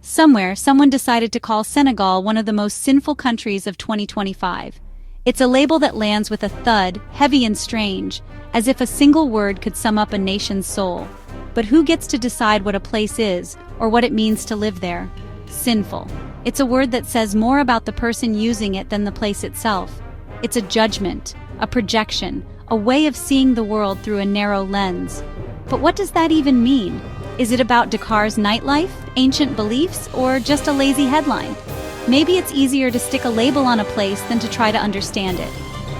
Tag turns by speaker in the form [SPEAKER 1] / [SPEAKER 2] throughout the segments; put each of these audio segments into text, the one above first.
[SPEAKER 1] Somewhere, someone decided to call Senegal one of the most sinful countries of 2025. It's a label that lands with a thud, heavy and strange, as if a single word could sum up a nation's soul. But who gets to decide what a place is, or what it means to live there? Sinful. It's a word that says more about the person using it than the place itself. It's a judgment, a projection, a way of seeing the world through a narrow lens. But what does that even mean? Is it about Dakar's nightlife, ancient beliefs, or just a lazy headline? Maybe it's easier to stick a label on a place than to try to understand it.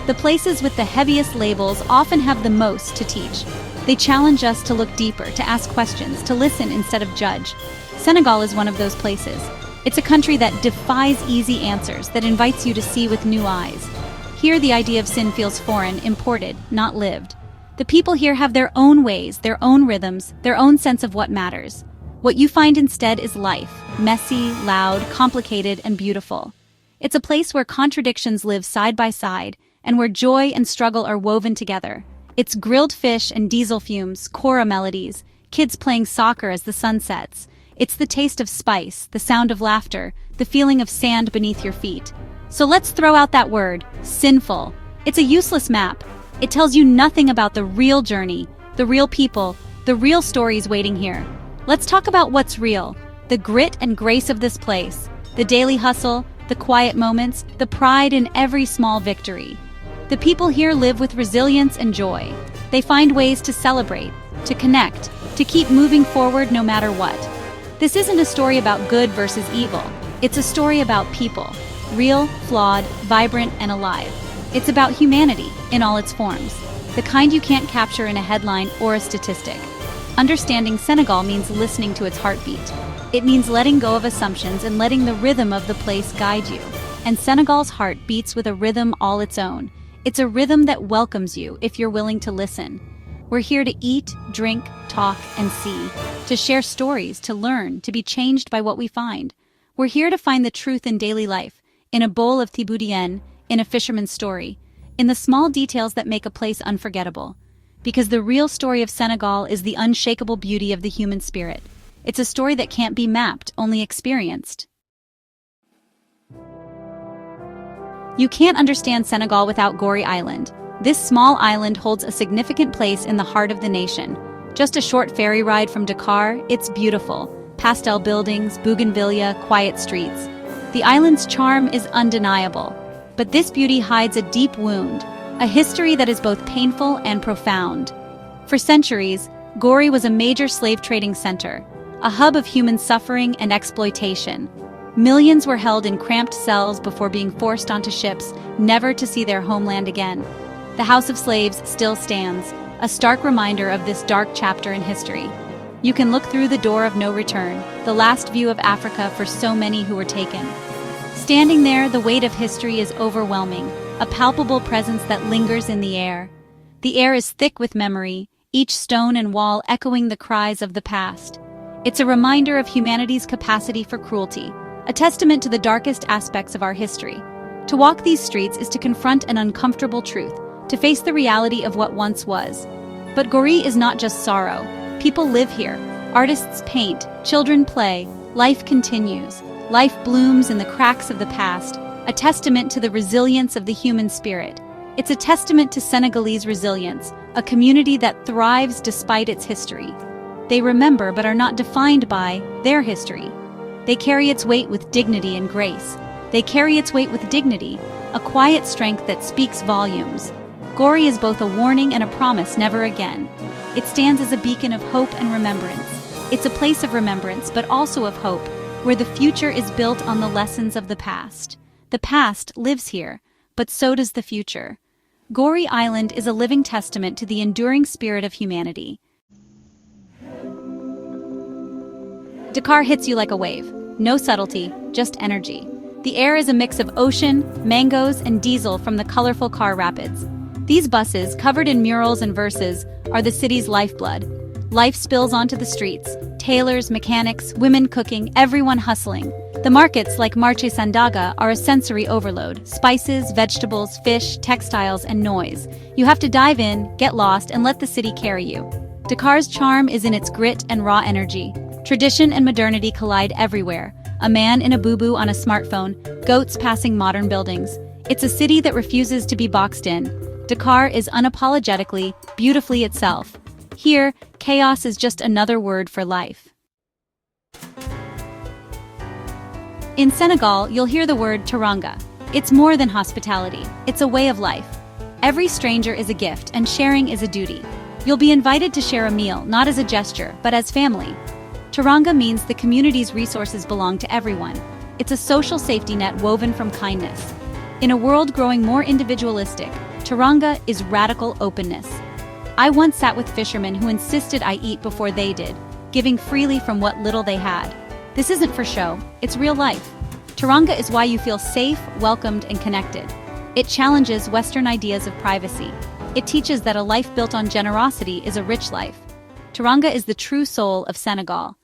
[SPEAKER 1] The places with the heaviest labels often have the most to teach. They challenge us to look deeper, to ask questions, to listen instead of judge. Senegal is one of those places. It's a country that defies easy answers, that invites you to see with new eyes. Here, the idea of sin feels foreign, imported, not lived. The people here have their own ways, their own rhythms, their own sense of what matters. What you find instead is life, messy, loud, complicated, and beautiful. It's a place where contradictions live side by side, and where joy and struggle are woven together. It's grilled fish and diesel fumes, kora melodies, kids playing soccer as the sun sets. It's the taste of spice, the sound of laughter, the feeling of sand beneath your feet. So let's throw out that word, sinful. It's a useless map. It tells you nothing about the real journey, the real people, the real stories waiting here. Let's talk about what's real, the grit and grace of this place, the daily hustle, the quiet moments, the pride in every small victory. The people here live with resilience and joy. They find ways to celebrate, to connect, to keep moving forward no matter what. This isn't a story about good versus evil. It's a story about people, real, flawed, vibrant, and alive. It's about humanity in all its forms, the kind you can't capture in a headline or a statistic. Understanding Senegal means listening to its heartbeat. It means letting go of assumptions and letting the rhythm of the place guide you. And Senegal's heart beats with a rhythm all its own. It's a rhythm that welcomes you if you're willing to listen. We're here to eat, drink, talk, and see, to share stories, to learn, to be changed by what we find. We're here to find the truth in daily life, in a bowl of thiboudien, in a fisherman's story, in the small details that make a place unforgettable. Because the real story of Senegal is the unshakable beauty of the human spirit. It's a story that can't be mapped, only experienced. You can't understand Senegal without Gorée Island. This small island holds a significant place in the heart of the nation. Just a short ferry ride from Dakar, it's beautiful. Pastel buildings, bougainvillea, quiet streets. The island's charm is undeniable. But this beauty hides a deep wound, a history that is both painful and profound. For centuries, Gorée was a major slave trading center, a hub of human suffering and exploitation. Millions were held in cramped cells before being forced onto ships, never to see their homeland again. The House of Slaves still stands, a stark reminder of this dark chapter in history. You can look through the door of no return, the last view of Africa for so many who were taken. Standing there, the weight of history is overwhelming, a palpable presence that lingers in the air. The air is thick with memory, each stone and wall echoing the cries of the past. It's a reminder of humanity's capacity for cruelty, a testament to the darkest aspects of our history. To walk these streets is to confront an uncomfortable truth, to face the reality of what once was. But Gorée is not just sorrow. People live here. Artists paint, children play, life continues. Life blooms in the cracks of the past, a testament to the resilience of the human spirit. It's a testament to Senegalese resilience, a community that thrives despite its history. They remember but are not defined by their history. They carry its weight with dignity and grace. They carry its weight with dignity, a quiet strength that speaks volumes. Gorée is both a warning and a promise never again. It stands as a beacon of hope and remembrance. It's a place of remembrance, but also of hope, where the future is built on the lessons of the past. The past lives here, but so does the future. Gorée Island is a living testament to the enduring spirit of humanity. Dakar hits you like a wave. No subtlety, just energy. The air is a mix of ocean, mangoes, and diesel from the colorful car rapids. These buses, covered in murals and verses, are the city's lifeblood. Life spills onto the streets. Tailors, mechanics, women cooking, everyone hustling. The markets, like Marché Sandaga, are a sensory overload. Spices, vegetables, fish, textiles, and noise. You have to dive in, get lost, and let the city carry you. Dakar's charm is in its grit and raw energy. Tradition and modernity collide everywhere. A man in a boo-boo on a smartphone, goats passing modern buildings. It's a city that refuses to be boxed in. Dakar is unapologetically, beautifully itself. Here, chaos is just another word for life. In Senegal, you'll hear the word teranga. It's more than hospitality. It's a way of life. Every stranger is a gift, and sharing is a duty. You'll be invited to share a meal, not as a gesture, but as family. Teranga means the community's resources belong to everyone. It's a social safety net woven from kindness. In a world growing more individualistic, teranga is radical openness. I once sat with fishermen who insisted I eat before they did, giving freely from what little they had. This isn't for show, it's real life. Teranga is why you feel safe, welcomed, and connected. It challenges Western ideas of privacy. It teaches that a life built on generosity is a rich life. Teranga is the true soul of Senegal.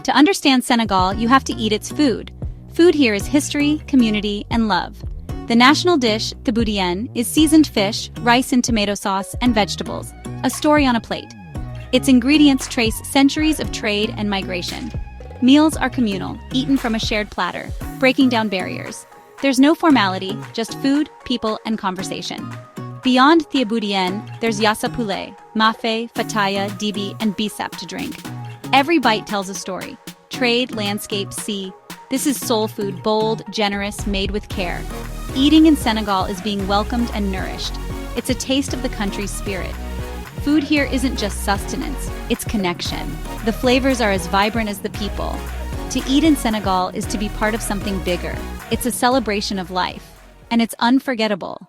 [SPEAKER 1] To understand Senegal, you have to eat its food. Food here is history, community, and love. The national dish, taboos, is seasoned fish, rice and tomato sauce, and vegetables. A story on a plate. Its ingredients trace centuries of trade and migration. Meals are communal, eaten from a shared platter, breaking down barriers. There's no formality, just food, people, and conversation. Beyond taboos, there's yassa poulet, mafe, fataya, dibi, and bisap to drink. Every bite tells a story. Trade, landscape, sea. This is soul food, bold, generous, made with care. Eating in Senegal is being welcomed and nourished. It's a taste of the country's spirit. Food here isn't just sustenance, it's connection. The flavors are as vibrant as the people. To eat in Senegal is to be part of something bigger. It's a celebration of life. And it's unforgettable.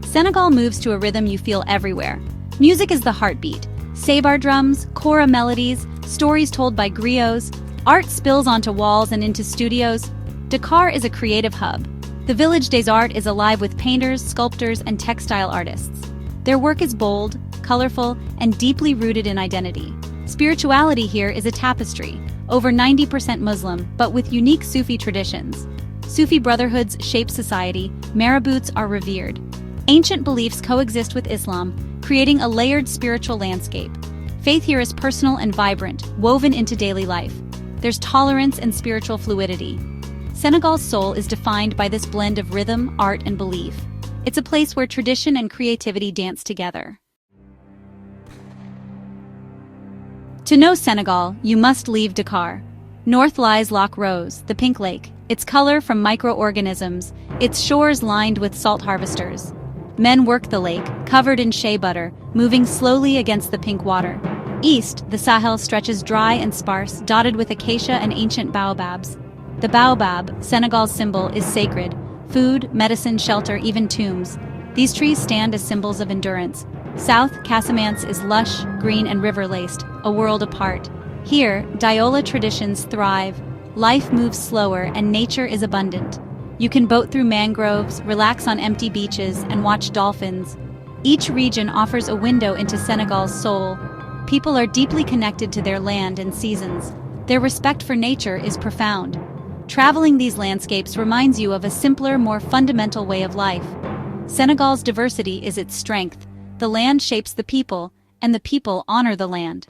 [SPEAKER 1] Senegal moves to a rhythm you feel everywhere. Music is the heartbeat. Sabar drums, kora melodies, stories told by griots. Art spills onto walls and into studios. Dakar is a creative hub. The Village des Arts is alive with painters, sculptors, and textile artists. Their work is bold, colorful, and deeply rooted in identity. Spirituality here is a tapestry, over 90% Muslim, but with unique Sufi traditions. Sufi brotherhoods shape society, marabouts are revered. Ancient beliefs coexist with Islam, creating a layered spiritual landscape. Faith here is personal and vibrant, woven into daily life. There's tolerance and spiritual fluidity. Senegal's soul is defined by this blend of rhythm, art, and belief. It's a place where tradition and creativity dance together. To know Senegal, you must leave Dakar. North lies Loch Rose, the Pink Lake, its color from microorganisms, its shores lined with salt harvesters. Men work the lake, covered in shea butter, moving slowly against the pink water. East, the Sahel stretches dry and sparse, dotted with acacia and ancient baobabs. The baobab, Senegal's symbol, is sacred. Food, medicine, shelter, even tombs. These trees stand as symbols of endurance. South, Casamance is lush, green, and river-laced, a world apart. Here, Diola traditions thrive. Life moves slower and nature is abundant. You can boat through mangroves, relax on empty beaches, and watch dolphins. Each region offers a window into Senegal's soul. People are deeply connected to their land and seasons. Their respect for nature is profound. Traveling these landscapes reminds you of a simpler, more fundamental way of life. Senegal's diversity is its strength. The land shapes the people, and the people honor the land.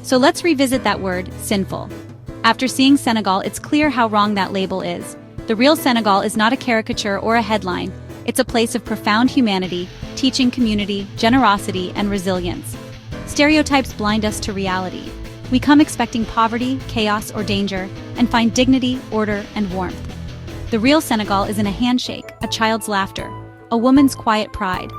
[SPEAKER 1] So let's revisit that word, sinful. After seeing Senegal, it's clear how wrong that label is. The real Senegal is not a caricature or a headline. It's a place of profound humanity, teaching community, generosity, and resilience. Stereotypes blind us to reality. We come expecting poverty, chaos, or danger, and find dignity, order, and warmth. The real Senegal is in a handshake, a child's laughter, a woman's quiet pride.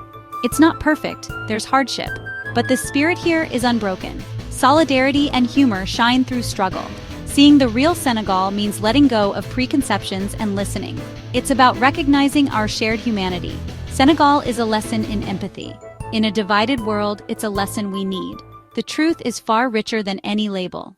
[SPEAKER 1] It's not perfect, there's hardship, but the spirit here is unbroken. Solidarity and humor shine through struggle. Seeing the real Senegal means letting go of preconceptions and listening. It's about recognizing our shared humanity. Senegal is a lesson in empathy. In a divided world, it's a lesson we need. The truth is far richer than any label.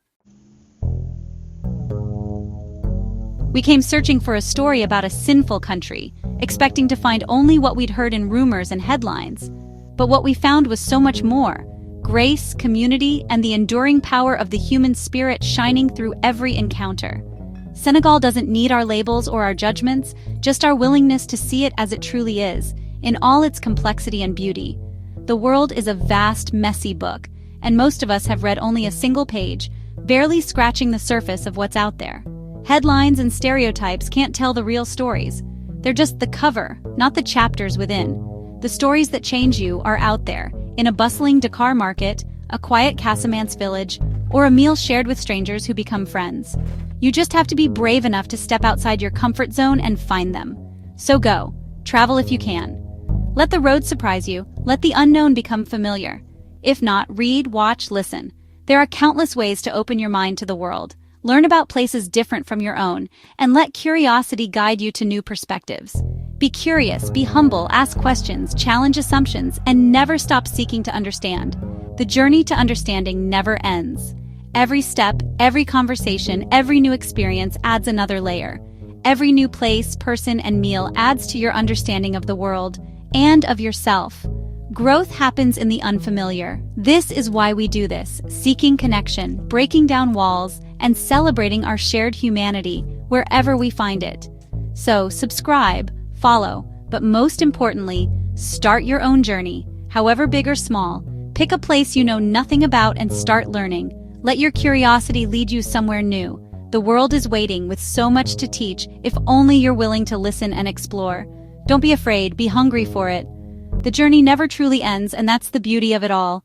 [SPEAKER 1] We came searching for a story about a sinful country, expecting to find only what we'd heard in rumors and headlines. But what we found was so much more. Grace, community, and the enduring power of the human spirit shining through every encounter. Senegal doesn't need our labels or our judgments, just our willingness to see it as it truly is, in all its complexity and beauty. The world is a vast, messy book, and most of us have read only a single page, barely scratching the surface of what's out there. Headlines and stereotypes can't tell the real stories. They're just the cover, not the chapters within. The stories that change you are out there, in a bustling Dakar market, a quiet Casamance village, or a meal shared with strangers who become friends. You just have to be brave enough to step outside your comfort zone and find them. So go, travel if you can. Let the road surprise you, let the unknown become familiar. If not, read, watch, listen. There are countless ways to open your mind to the world. Learn about places different from your own, and let curiosity guide you to new perspectives. Be curious, be humble, ask questions, challenge assumptions, and never stop seeking to understand. The journey to understanding never ends. Every step, every conversation, every new experience adds another layer. Every new place, person, and meal adds to your understanding of the world and of yourself. Growth happens in the unfamiliar. This is why we do this, seeking connection, breaking down walls, and celebrating our shared humanity wherever we find it. So, subscribe, follow, but most importantly, start your own journey, however big or small. Pick a place you know nothing about and start learning. Let your curiosity lead you somewhere new. The world is waiting with so much to teach if only you're willing to listen and explore. Don't be afraid, be hungry for it. The journey never truly ends, and that's the beauty of it all.